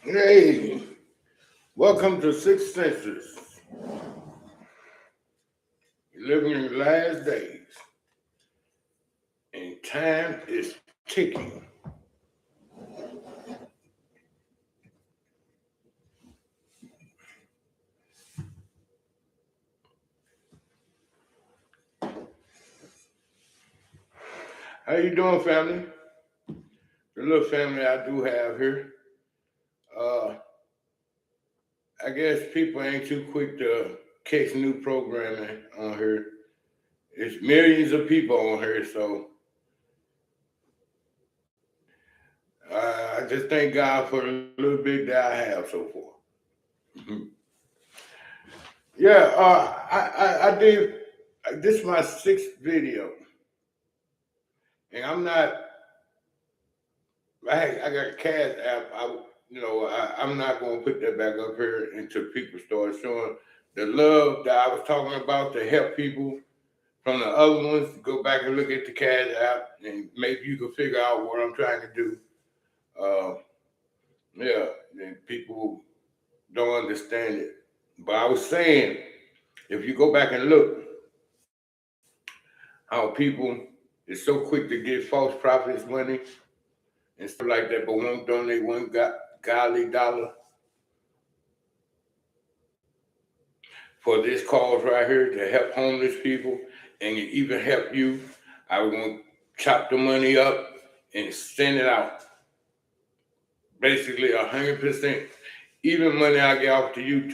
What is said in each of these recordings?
Hey, welcome to Sixth Senses. You're living in the last days, and time is ticking. How you doing, family? The little family I do have here. Uh, I guess people ain't too quick to catch new programming on here. It's millions of people on here, so I just thank God for the little bit that I have so far. Mhm. Yeah, I did. This is my sixth video, and I'm not. I got a Cash app. I'm not gonna put that back up here until people start showing the love that I was talking about to help people from the other ones. Go back and look at the Cash app, and maybe you can figure out what I'm trying to do. Uh, yeah, and people don't understand it. But I was saying, if you go back and look, how people is so quick to get false prophets money and stuff like that, but won't donate one godly dollar for this cause right here to help homeless people and even help you. I was going to chop the money up and send it out. Basically, 100%. Even money I get off to YouTube.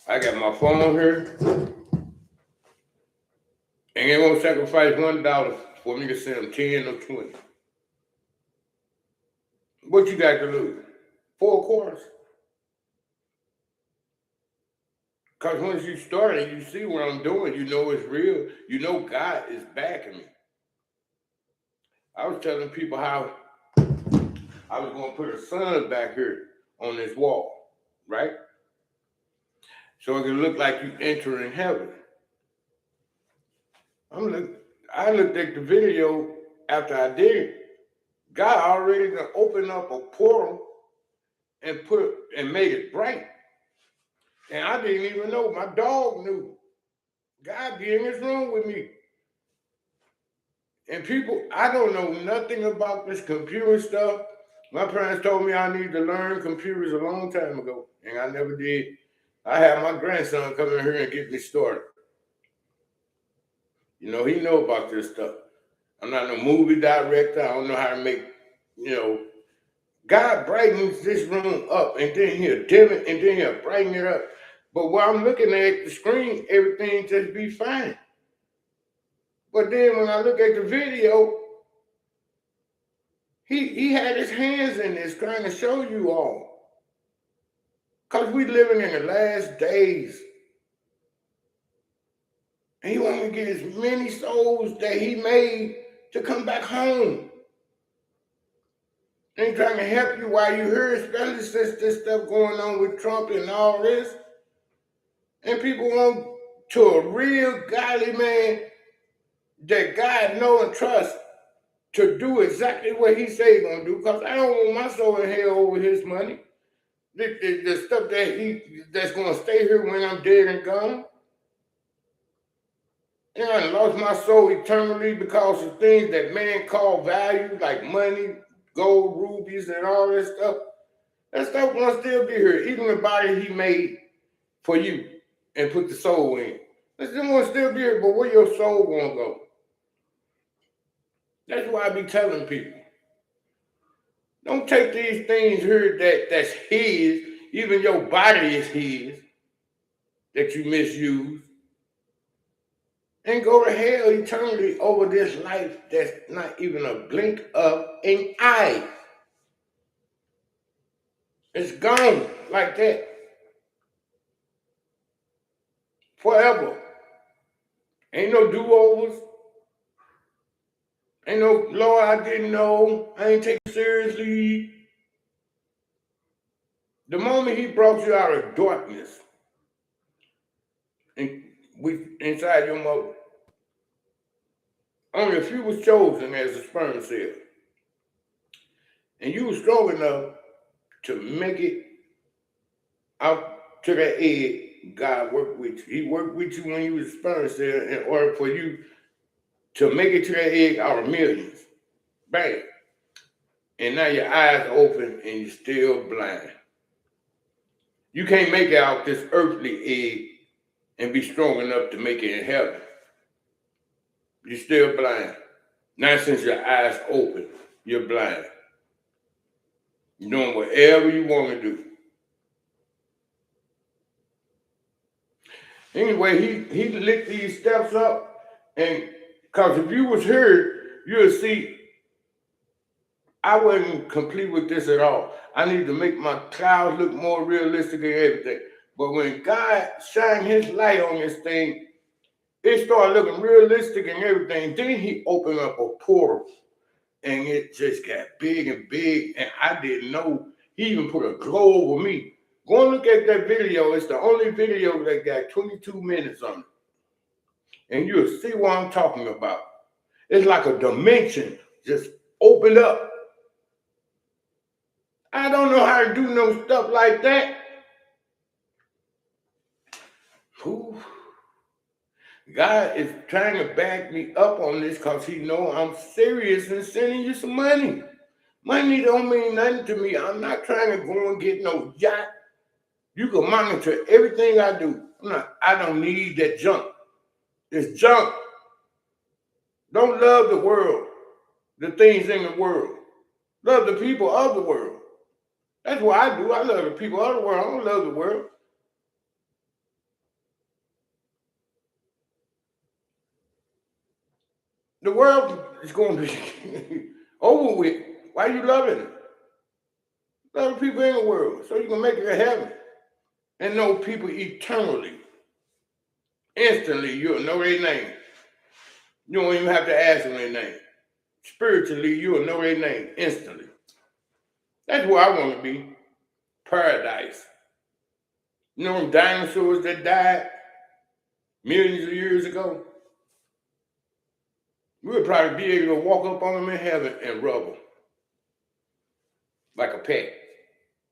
I got my phone here, and they won't sacrifice $1 for me to send them 10 or 20. What you got to lose? 4 quarters. Because once you start and you see what I'm doing, you know it's real. You know God is backing me. I was telling people how I was going to put a sun back here on this wall, right? So it can look like you entering heaven. I'm look, I looked at the video after I did it. God already done opened up a portal and made it bright. And I didn't even know. My dog knew. God be in this room with me. And people, I don't know nothing about this computer stuff. My parents told me I need to learn computers a long time ago, and I never did. I had my grandson come in here and get me started. You know, he know about this stuff. I'm not no movie director. I don't know how to make, you know. God brightens this room up, and then he'll dim it, and then he'll brighten it up. But while I'm looking at the screen, everything just be fine. But then when I look at the video, he had his hands in this trying to show you all. Because we living in the last days. And he want to get as many souls that he made to come back home. And he trying to help you while you here, especially since this stuff going on with Trump and all this. And people want to a real godly man that God know and trust to do exactly what he say he gonna do. Because I don't want my soul in hell over his money. The stuff that's gonna stay here when I'm dead and gone. And I lost my soul eternally because of things that man call value, like money, gold, rubies, and all that stuff. That stuff gonna still be here. Even the body he made for you and put the soul in. That's gonna still be here, but where your soul gonna go? That's why I be telling people. Don't take these things here that's his, even your body is his, that you misuse, and go to hell eternally over this life that's not even a blink of an eye. It's gone like that forever. Ain't no do-overs. Ain't no, Lord, I didn't know. I ain't take it seriously. The moment he brought you out of darkness and inside your mother, only a few was chosen as a sperm cell. And you was strong enough to make it out to that egg, God worked with you. He worked with you when you was sperm cell in order for you to make it to that egg out of millions. Bang. And now your eyes open and you're still blind. You can't make it out this earthly egg and be strong enough to make it in heaven. You're still blind. Now since your eyes open, you're blind. You're doing whatever you want to do. Anyway, he licked these steps up, and because if you was here, you'll see I wasn't complete with this at all. I need to make my clouds look more realistic and everything. But when God shined his light on this thing, it started looking realistic and everything. Then he opened up a portal, and it just got big and big, and I didn't know. He even put a glow over me. Go and look at that video. It's the only video that got 22 minutes on it. And you'll see what I'm talking about. It's like a dimension just opened up. I don't know how to do no stuff like that. Whew. God is trying to back me up on this because he know I'm serious in sending you some money. Money don't mean nothing to me. I'm not trying to go and get no yacht. You can monitor everything I do. I don't need that junk. It's junk. Don't love the world, the things in the world. Love the people of the world. That's what I do. I love the people of the world. I don't love the world. The world is going to be over with. Why you loving it? Love the people in the world so you can make it to heaven and know people eternally. Instantly, you'll know their name. You don't even have to ask them their name. Spiritually, you'll know their name instantly. That's where I want to be. Paradise. You know them dinosaurs that died millions of years ago? We would probably be able to walk up on them in heaven and rub them. Like a pet.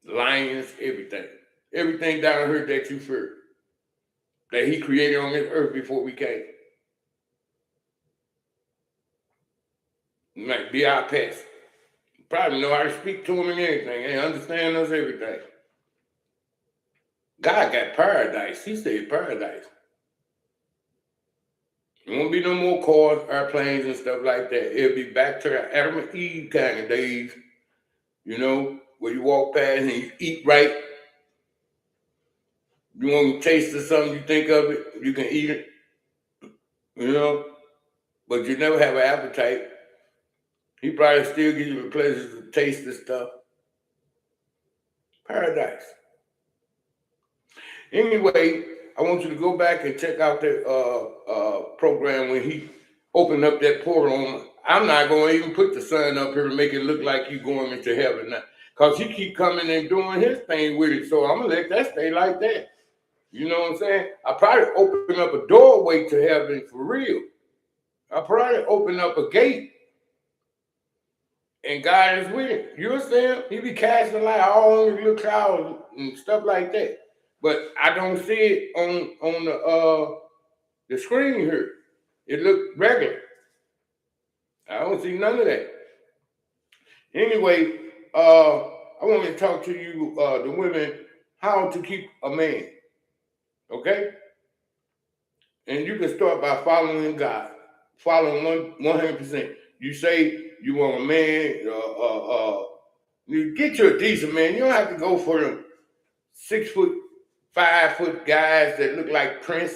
Lions, everything. Everything down here that you fear. That he created on this earth before we came. Might be our pets. Probably know how to speak to them and everything. They understand us, everything. God got paradise. He said paradise. There won't be no more cars, airplanes, and stuff like that. It'll be back to the Adam and Eve kind of days, you know, where you walk past and you eat right. You want to taste of something, you think of it, you can eat it, you know, but you never have an appetite. He probably still gives you the pleasure to taste the stuff. Paradise. Anyway, I want you to go back and check out that program when he opened up that portal. I'm not going to even put the sun up here to make it look like you're going into heaven now. Because he keep coming and doing his thing with it. So I'm going to let that stay like that. You know what I'm saying? I probably open up a doorway to heaven for real. I probably open up a gate. And God is with him. You understand? He be casting light all on his little clouds and stuff like that. But I don't see it on the screen here. It looked regular. I don't see none of that. Anyway, I want to talk to you, the women, how to keep a man. Okay? And you can start by following God. Following 100%. You say you want a man, you get you a decent man. You don't have to go for them 6 foot, 5 foot guys that look like Prince.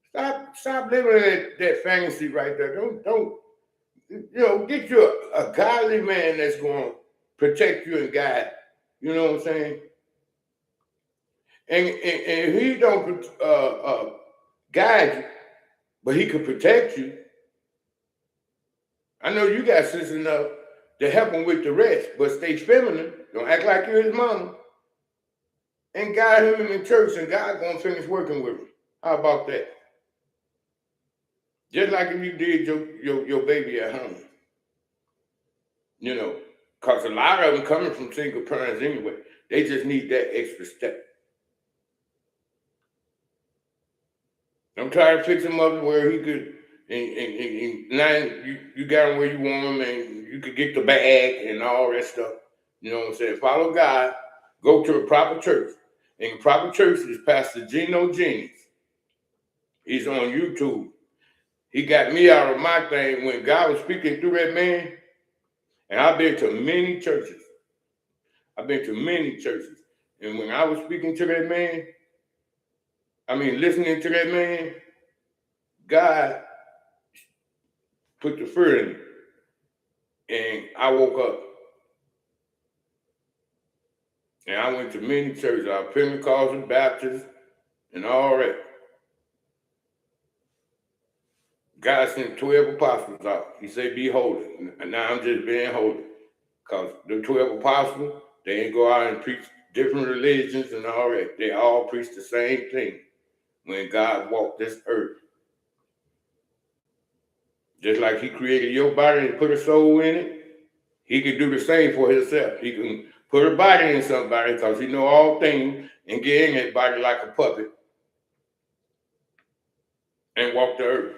Stop living that fantasy right there. Don't get you a godly man that's going to protect you and guide. You know what I'm saying? And if he don't guide you, but he could protect you, I know you got sense enough to help him with the rest, but stay feminine. Don't act like you're his mama. And guide him in the church, and God gonna finish working with him. How about that? Just like if you did your baby at home. You know, Because a lot of them coming from single parents anyway. They just need that extra step. I'm trying to fix him up where he could, and now you got him where you want him, and you could get the bag and all that stuff. You know what I'm saying? Follow God, go to a proper church. And the proper church is Pastor Geno Jennings. He's on YouTube. He got me out of my thing when God was speaking through that man. And I've been to many churches. And when I was speaking to that man, listening to that man, God put the fear in me. And I woke up. And I went to many churches. I was Pentecostal, Baptist, and all that. God sent 12 apostles out. He said, be holy. And now I'm just being holy. Because the 12 apostles, they ain't go out and preach different religions and all that. They all preach the same thing when God walked this earth. Just like he created your body and put a soul in it, he can do the same for himself. He can put a body in somebody because he know all things and get in that body like a puppet and walk the earth.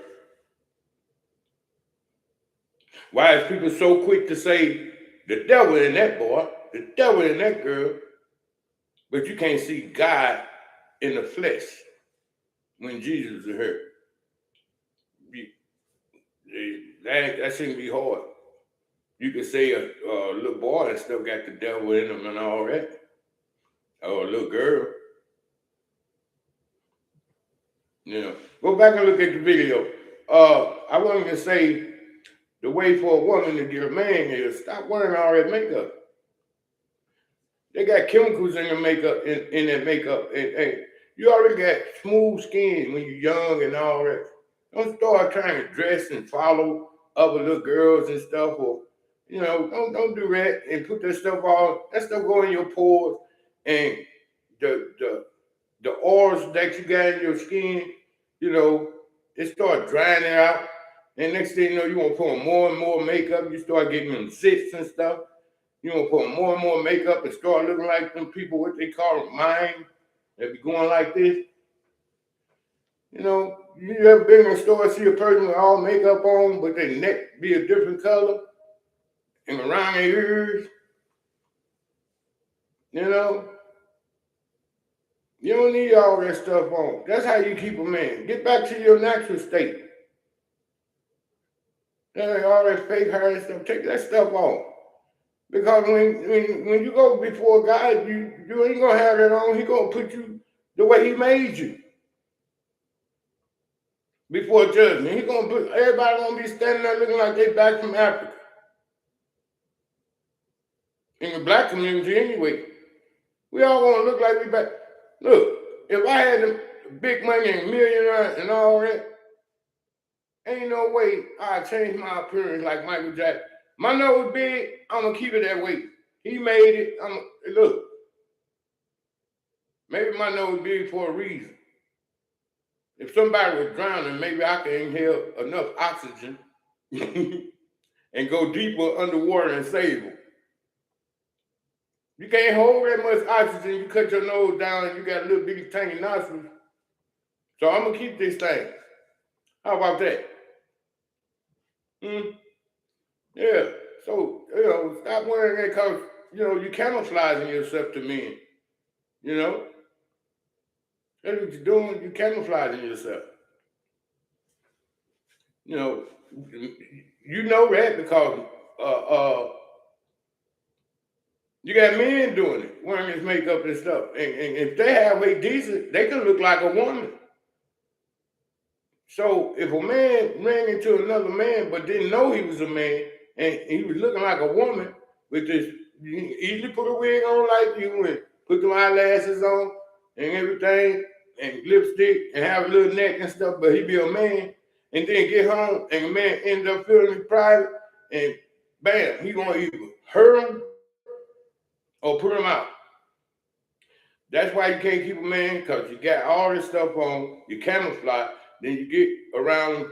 Why is people so quick to say, the devil in that boy, the devil in that girl, but you can't see God in the flesh when Jesus is here? That shouldn't be hard. You can say a little boy and still got the devil in him and all that, or a little girl. You know, go back and look at the video. I wanted to say the way for a woman to get a man is stop wearing all that makeup. They got chemicals in the makeup, in that makeup, and you already got smooth skin when you're young and all that. Don't start trying to dress and follow other little girls and stuff, or don't do that and put that stuff on. That stuff go in your pores, and the oils that you got in your skin, it start drying it out. And next thing you know, you want to put on more and more makeup. You start getting them zits and stuff. You want to put on more and more makeup and start looking like them people, what they call mime, that be going like this. You ever been in a store and see a person with all makeup on, but their neck be a different color and around their ears? You don't need all that stuff on. That's how you keep a man. Get back to your natural state. All that fake hair and stuff, take that stuff off. Because when you go before God, you ain't gonna have that on. He gonna put you the way he made you. Before judgment, he gonna put everybody gonna be standing there looking like they back from Africa. In the black community anyway, we all gonna look like we back. Look, if I had the big money and millionaire and all that, ain't no way I'd change my appearance like Michael Jackson. My nose big, I'm gonna keep it that way. He made it. Look, maybe my nose big for a reason. If somebody was drowning, maybe I can inhale enough oxygen and go deeper underwater and save them. You can't hold that much oxygen. You cut your nose down and you got a little bitty tiny nostrils. So I'm gonna keep this thing. How about that? Yeah. So stop wearing that because you camouflaging yourself to men. That's what you're doing. You're camouflaging yourself. You know that because you got men doing it, wearing this makeup and stuff. And if they halfway decent, they can look like a woman. So if a man ran into another man but didn't know he was a man and he was looking like a woman with this, you easily put a wig on like you and put them eyelashes on and everything and lipstick and have a little neck and stuff, but he be a man and then get home and the man end up feeling private and bam, he gonna either hurt him or put him out. That's why you can't keep a man, because you got all this stuff on, you camouflage, then you get around,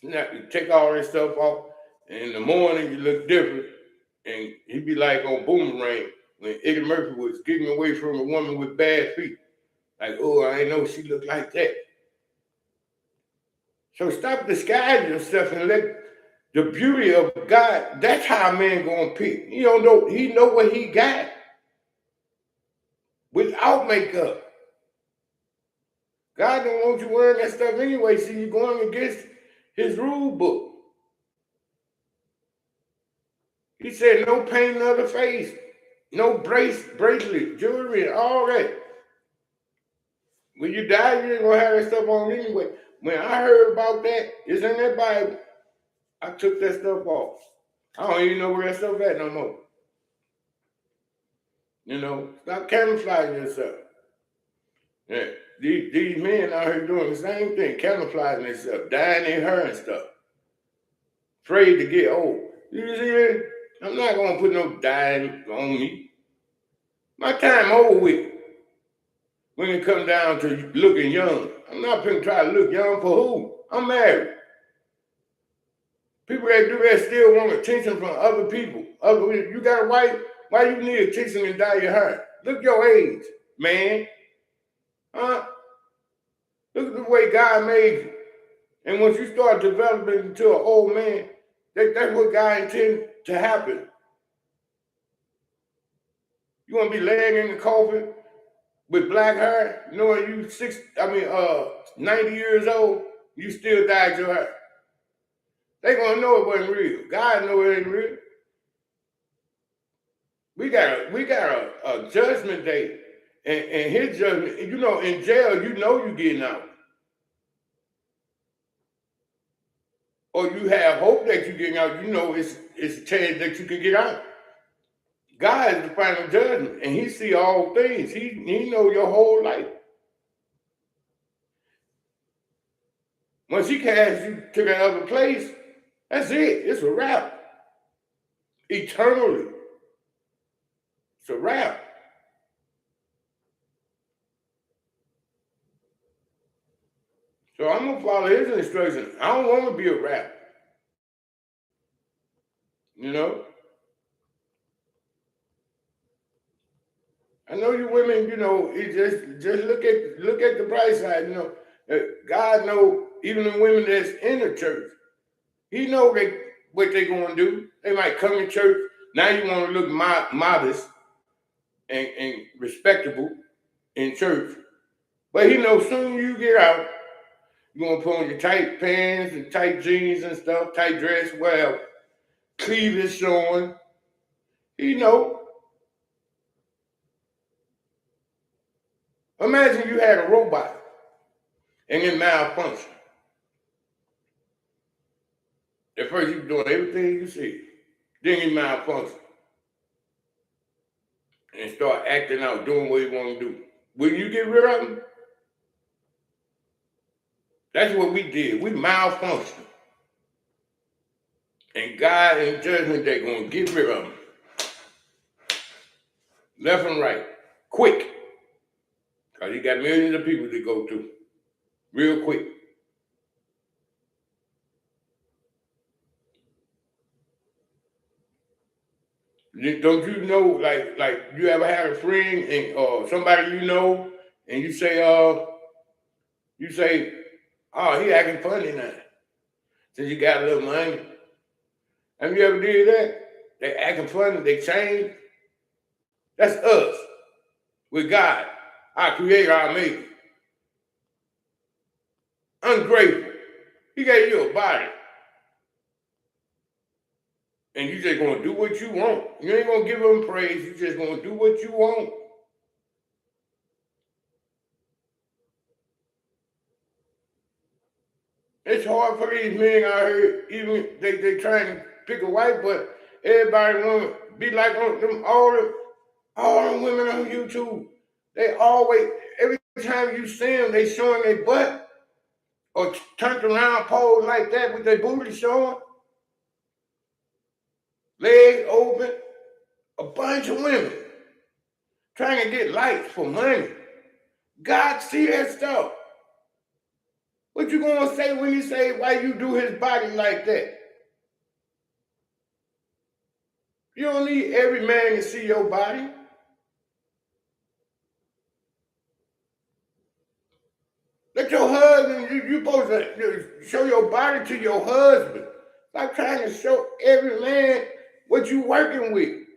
you take all this stuff off, and in the morning you look different, And he'd be like on Boomerang when Eddie Murphy was getting away from a woman with bad feet. Like, oh, I ain't know she looked like that. So stop disguising yourself and let the beauty of God, that's how a man gonna pick. You don't know, he know what he got without makeup. God don't want you wearing that stuff anyway, so you're going against his rule book. He said no painting of the face, no bracelet, jewelry, all that. When you die, you ain't gonna have that stuff on anyway. When I heard about that, it's in that Bible, I took that stuff off. I don't even know where that stuff at no more. You know, stop camouflaging yourself. Yeah, these men out here doing the same thing, camouflaging themselves, dyeing their hair and stuff. Afraid to get old. You see that? I'm not gonna put no dye on me. My time over with. When it comes down to looking young, I'm not gonna try to look young for who? I'm married. People that do that still want attention from other people. You got a wife, why you need attention and dye your hair? Look your age, man. Huh? Look at the way God made you. And once you start developing into an old man, that's what God intended to happen. You want to be laying in the coffin with black hair, knowing you 90 years old, you still dyed your hair. They gonna know it wasn't real. God know it ain't real. We got a judgment day, and his judgment. You know, in jail, you know you getting out, or you have hope that you getting out. You know, it's a chance that you can get out. God is the final judgment, and He see all things. He know your whole life. Once He casts you to that other place, that's it. It's a wrap. Eternally, it's a wrap. So I'm gonna follow His instructions. I don't want to be a wrap. You know. I know you women, you know, it just look at the bright side, you know. God know even the women that's in the church, He know what they gonna do. They might come to church. Now you want to look modest and respectable in church. But He knows soon you get out, you're gonna put on your tight pants and tight jeans and stuff, tight dress, well, cleavage showing. He know. Imagine you had a robot and it malfunctioned. At first you doing everything you see. Then he malfunction. And start acting out, doing what he want to do. Will you get rid of him? That's what we did. We malfunctioned. And God in judgment day gonna get rid of him. Left and right. Quick. Because He got millions of people to go through. Real quick. Don't you know, like you ever had a friend and somebody you know, and you say, oh, he acting funny now. Since you got a little money. Have you ever did that? They acting funny, they change. That's us. With God, our creator, our maker. Ungrateful. He gave you a body. And you just gonna do what you want. You ain't gonna give him praise, you just gonna do what you want. It's hard for these men out here, even they trying to pick a wife, but everybody wanna be like them all the women on YouTube. They always, every time you see them, they showing their butt or turned around pose like that with their booty showing. Legs open, a bunch of women trying to get likes for money. God see that stuff. What you gonna say when He say why you do His body like that? You don't need every man to see your body. Let your husband, you supposed to show your body to your husband. Stop trying to show every man what you working with.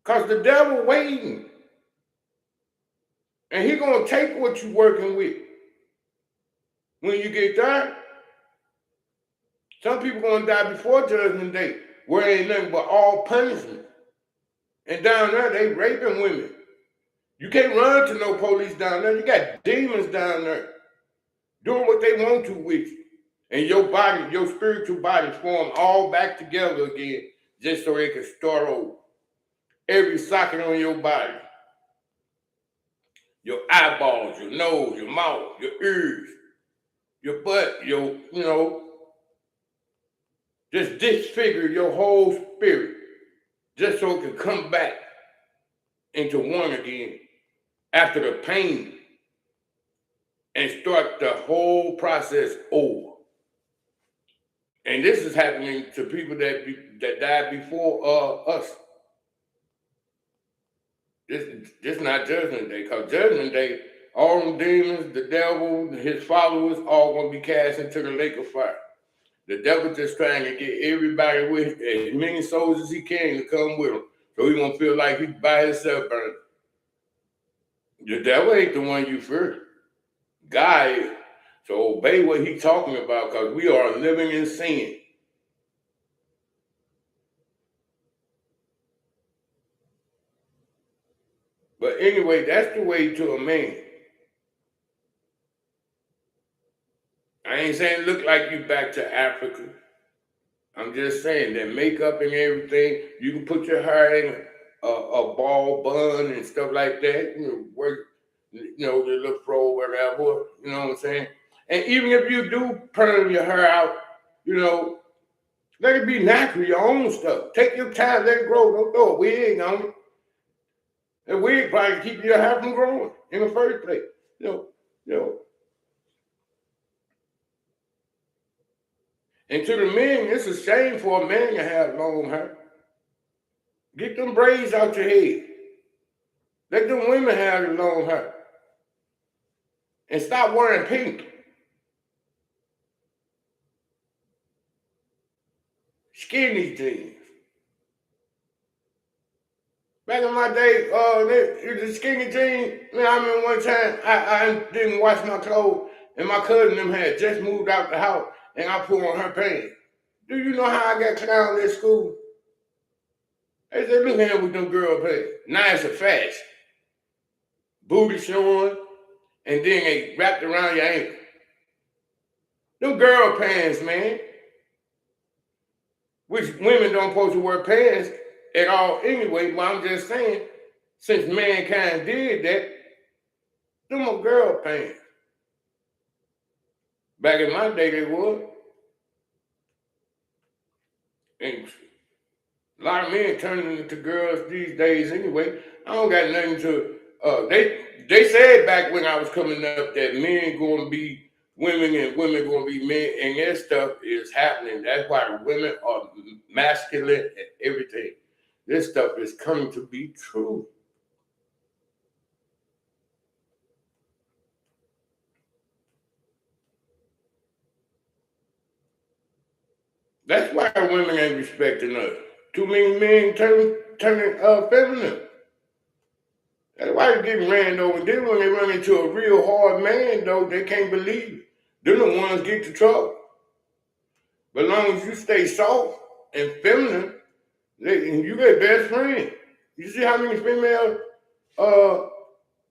Because the devil waiting. And he going to take what you working with. When you get there, some people going to die before Judgment Day, where ain't nothing but all punishment. And down there, they raping women. You can't run to no police down there. You got demons down there doing what they want to with you. And your body, your spiritual body form all back together again just so they can start over. Every socket on your body. Your eyeballs, your nose, your mouth, your ears, your butt, just disfigure your whole spirit just so it can come back into one again after the pain and start the whole process over. And this is happening to people that died before us. This not Judgment Day, because Judgment Day, all them demons, the devil, his followers, all going to be cast into the lake of fire. The devil just trying to get everybody with as many souls as he can to come with him. So he going to feel like he's by himself burning. The devil ain't the one you fear. God is. So obey what he's talking about, because we are living in sin. But anyway, that's the way to a man. I ain't saying look like you back to Africa. I'm just saying that makeup and everything, you can put your hair in a ball bun and stuff like that, work, the little fro, whatever, you know what I'm saying? And even if you do perm your hair out, let it be natural, your own stuff. Take your time, let it grow, don't throw a wig on it. And wig probably keep your hair from growing in the first place, And to the men, it's a shame for a man to have long hair. Get them braids out your head. Let them women have the long hair. And stop wearing pink. Skinny jeans. Back in my day, the skinny jeans, I remember one time I didn't wash my clothes and my cousin them had just moved out the house and I put on her pants. Do you know how I got clowned at school? They said, look at him with them girl pants. Now it's a fashion. Booty showing, and then they wrapped around your ankle. Them girl pants, man. Which women don't supposed to wear pants at all anyway, but I'm just saying, since mankind did that, them are girl pants. Back in my day, they were. And a lot of men turning into girls these days anyway. I don't got nothing to, they said back when I was coming up that men going to be women and women going to be men, and that stuff is happening. That's why the women are masculine and everything. This stuff is coming to be true. That's why women ain't respecting us. Too many men turning feminine. That's why they're getting ran over. Then when they run into a real hard man, though, they can't believe it. They're the ones get to trouble. But as long as you stay soft and feminine, you get best friends. You see how many females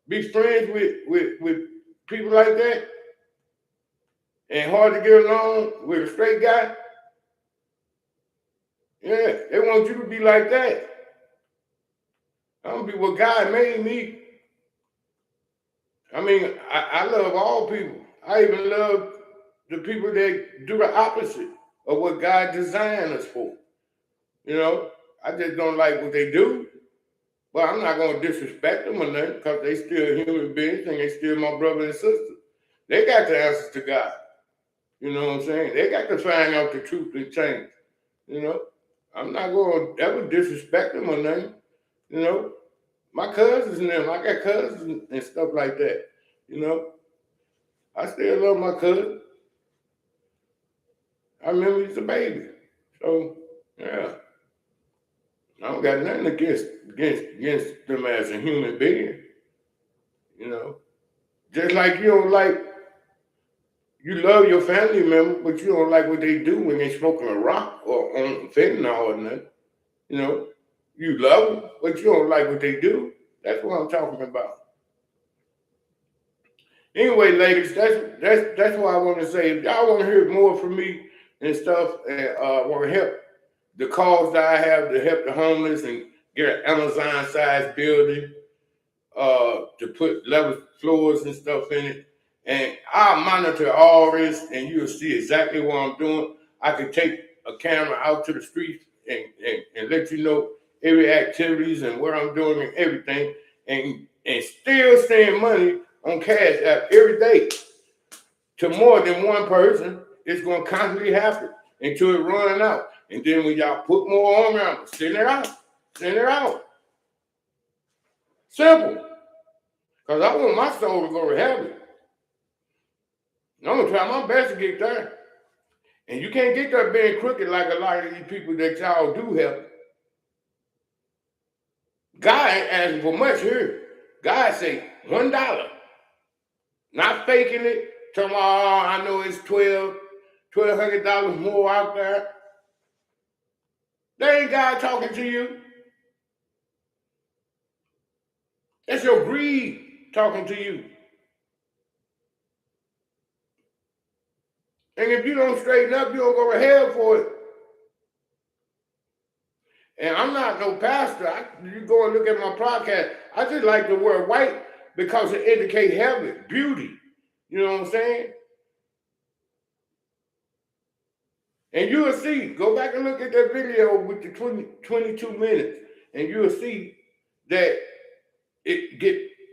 be friends with people like that? And hard to get along with a straight guy? Yeah, they want you to be like that. I'm gonna be what God made me. I mean, I love all people. I even love the people that do the opposite of what God designed us for. I just don't like what they do. But I'm not going to disrespect them or nothing, because they still human beings and they still my brother and sister. They got the answers to God. You know what I'm saying? They got to find out the truth and change. I'm not going to ever disrespect them or nothing. You know, my cousins and them, I got cousins and stuff like that. You know, I still love my cousin. I remember he's a baby. So, yeah, I don't got nothing against them as a human being. You know, just like you don't like, you love your family member, but you don't like what they do when they smoking a rock or on fentanyl or nothing. You know, you love them, but you don't like what they do. That's what I'm talking about. Anyway, ladies, that's what I want to say. If y'all want to hear more from me and stuff, and want to help the cause that I have to help the homeless and get an Amazon-sized building, to put level floors and stuff in it, and I'll monitor all this, and you'll see exactly what I'm doing. I can take a camera out to the streets and let you know every activities and what I'm doing and everything, and still send money on Cash App every day to more than one person. It's going to constantly happen until it runs out. And then when y'all put more on around, send it out. Send it out. Simple. Because I want my soul to go to heaven. And I'm going to try my best to get there. And you can't get there being crooked like a lot of these people that y'all do help. God ain't asking for much here. God say $1. Not faking it. Telling I know it's $1,200 more out there. That ain't God talking to you. That's your greed talking to you. And if you don't straighten up, you don't go to hell for it. And I'm not no pastor. You go and look at my podcast. I just like to wear white because it indicates heaven, beauty. You know what I'm saying? And you'll see. Go back and look at that video with the 22 minutes, and you'll see that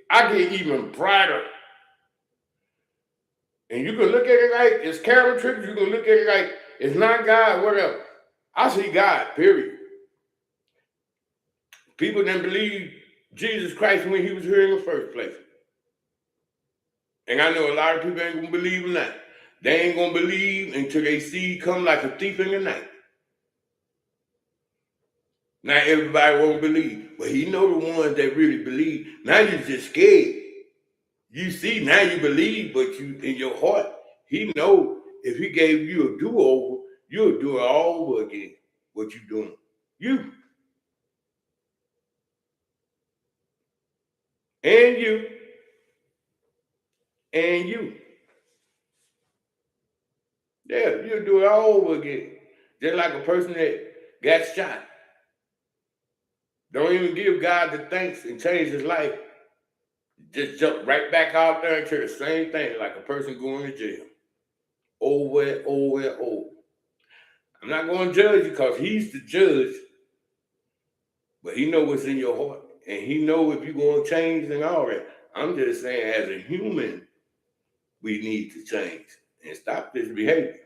I get even brighter. And you can look at it like it's camera tricks. You can look at it like it's not God, whatever. I see God, period. People didn't believe Jesus Christ when he was here in the first place. And I know a lot of people ain't going to believe in that. They ain't going to believe until they see come like a thief in the night. Not everybody won't believe. But he know the ones that really believe. Now you're just scared. You see, now you believe, but you in your heart, he know if he gave you a do-over, you'll do it all over again. What you doing? You. And you. And you. Yeah, you'll do it all over again. Just like a person that got shot. Don't even give God the thanks and change his life. Just jump right back out there and do the same thing like a person going to jail. Over and over and over. I'm not going to judge you because he's the judge. But he knows what's in your heart. And he knows if you're going to change and all that. I'm just saying as a human, we need to change and stop this behavior.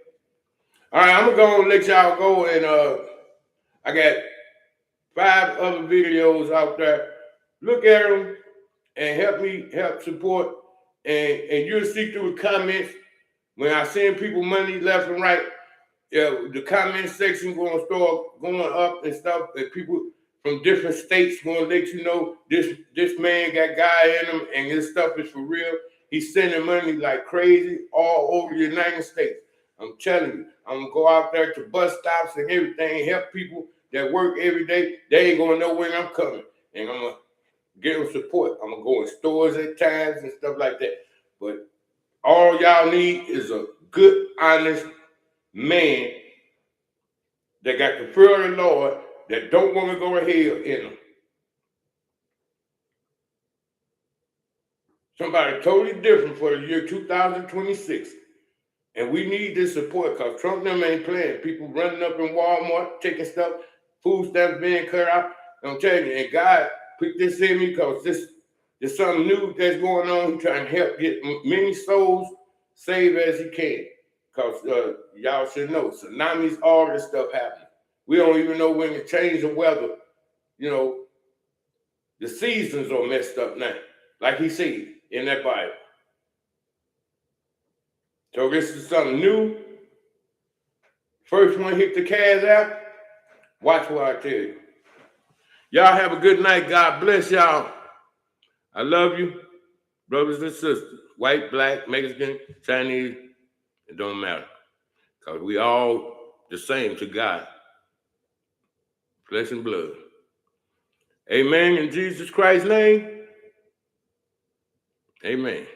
All right, I'm going to let y'all go. And I got 5 other videos out there. Look at them and help support. And you'll see through the comments when I send people money left and right. The comment section going to start going up and stuff. And people from different states going to let you know this man got God in him and his stuff is for real. He's sending money like crazy all over the United States. I'm telling you, I'm going to go out there to bus stops and everything, help people that work every day. They ain't going to know when I'm coming. And I'm going to get them support. I'm going to go in stores at times and stuff like that. But all y'all need is a good, honest man that got the fear of the Lord that don't want to go to hell in them. Somebody totally different for the year 2026. And we need this support because Trump them ain't playing. People running up in Walmart, taking stuff, food stamps being cut out. I'm telling you, and God put this in me because there's something new that's going on. He's trying to help get many souls saved as he can. Because y'all should know, tsunamis, all this stuff happening. We don't even know when to change the weather. You know, the seasons are messed up now, like he said in that Bible. So this is something new. First one hit the Cash App. Watch what I tell you. Y'all have a good night. God bless y'all. I love you, brothers and sisters. White, black, Mexican, Chinese, it don't matter. Because we all the same to God. Flesh and blood. Amen. In Jesus Christ's name. Amen.